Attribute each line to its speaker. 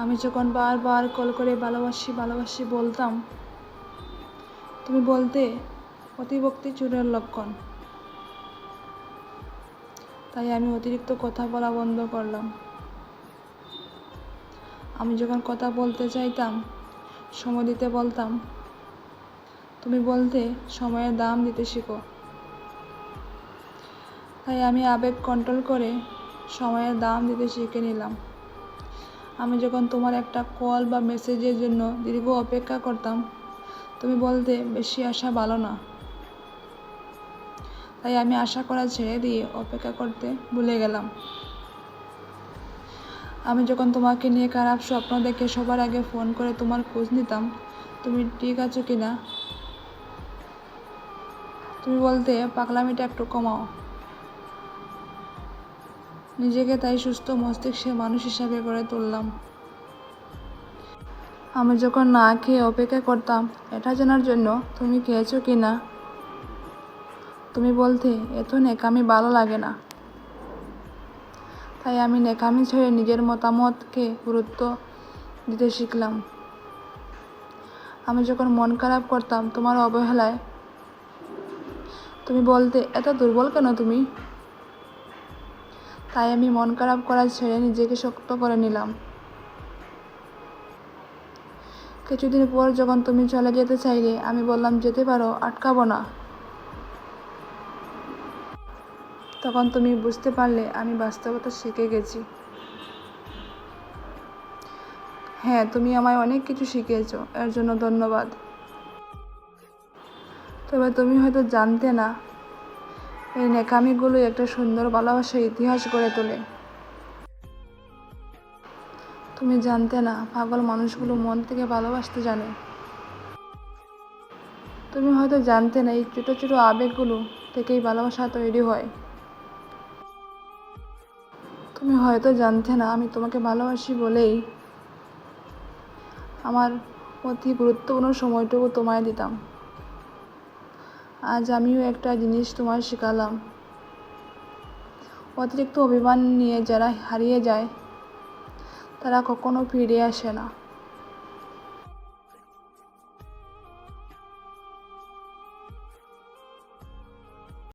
Speaker 1: আমি যখন বারবার কল করে ভালোবাসি ভালোবাসি বলতাম, তুমি বলতে অতিভক্তি চোরের লক্ষণ। তাই আমি অতিরিক্ত কথা বলা বন্ধ করলাম। আমি যখন কথা বলতে চাইতাম, সময় দিতে বলতাম, তুমি বলতে সময়ের দাম দিতে শিখো। তাই আমি আবেগ কন্ট্রোল করে সময়ের দাম দিতে শিখে নিলাম। আমি যখন তোমার একটা কল বা মেসেজের জন্য দীর্ঘ অপেক্ষা করতাম, তুমি বলতে বেশি আশা ভালো না। তাই আমি আশা করা ছেড়ে দিয়ে অপেক্ষা করতে ভুলে গেলাম। আমি যখন তোমাকে নিয়ে খারাপ স্বপ্ন দেখে সবার আগে ফোন করে তোমার খোঁজ নিতাম, তুমি ঠিক আছো কিনা। তুমি বলতে পাগলামিটা একটু কমাও। নিজেকে তাই সুস্থ মস্তিষ্কের মানুষ হিসাবে গড়ে তুললাম। আমি যখন না খেয়ে অপেক্ষা করতাম এটা জানার জন্য তুমি খেয়েছো কিনা, তুমি বলতে এত নেকামি ভালো লাগে না। তাই আমি নেকামি ছেড়ে নিজের মতামতকে গুরুত্ব দিতে শিখলাম। আমি যখন মন খারাপ করতাম তোমার অবহেলায়, তুমি বলতে এত দুর্বল কেন তুমি। তাই আমি মন খারাপ করা ছেড়ে নিজেকে শক্ত করে নিলাম। কিছুদিন পর যখন তুমি চলে যেতে চাইলে আমি বললাম যেতে পারো, আটকাবো না। তখন তুমি বুঝতে পারলে আমি বাস্তবতা শিখে গেছি। হ্যাঁ, তুমি আমায় অনেক কিছু শিখিয়েছো, এর জন্য ধন্যবাদ। তবে তুমি হয়তো জানতে না, এই নেকামিগুলো একটা সুন্দর ভালোবাসার ইতিহাস গড়ে তোলে। তুমি জানতে না, পাগল মানুষগুলো মন থেকে ভালোবাসতে জানে। তুমি হয়তো জানতে না, এই ছোটো ছোটো আবেগগুলো থেকেই ভালোবাসা তৈরি হয়। তুমি হয়তো জানতে না, আমি তোমাকে ভালোবাসি বলেই আমার অতি গুরুত্বপূর্ণ সময়টুকু তোমায় দিতাম। আজ আমিও একটা জিনিস তোমায় শেখালাম, অতিরিক্ত অভিমান নিয়ে যারা হারিয়ে যায় তারা কখনো ফিরে আসে না।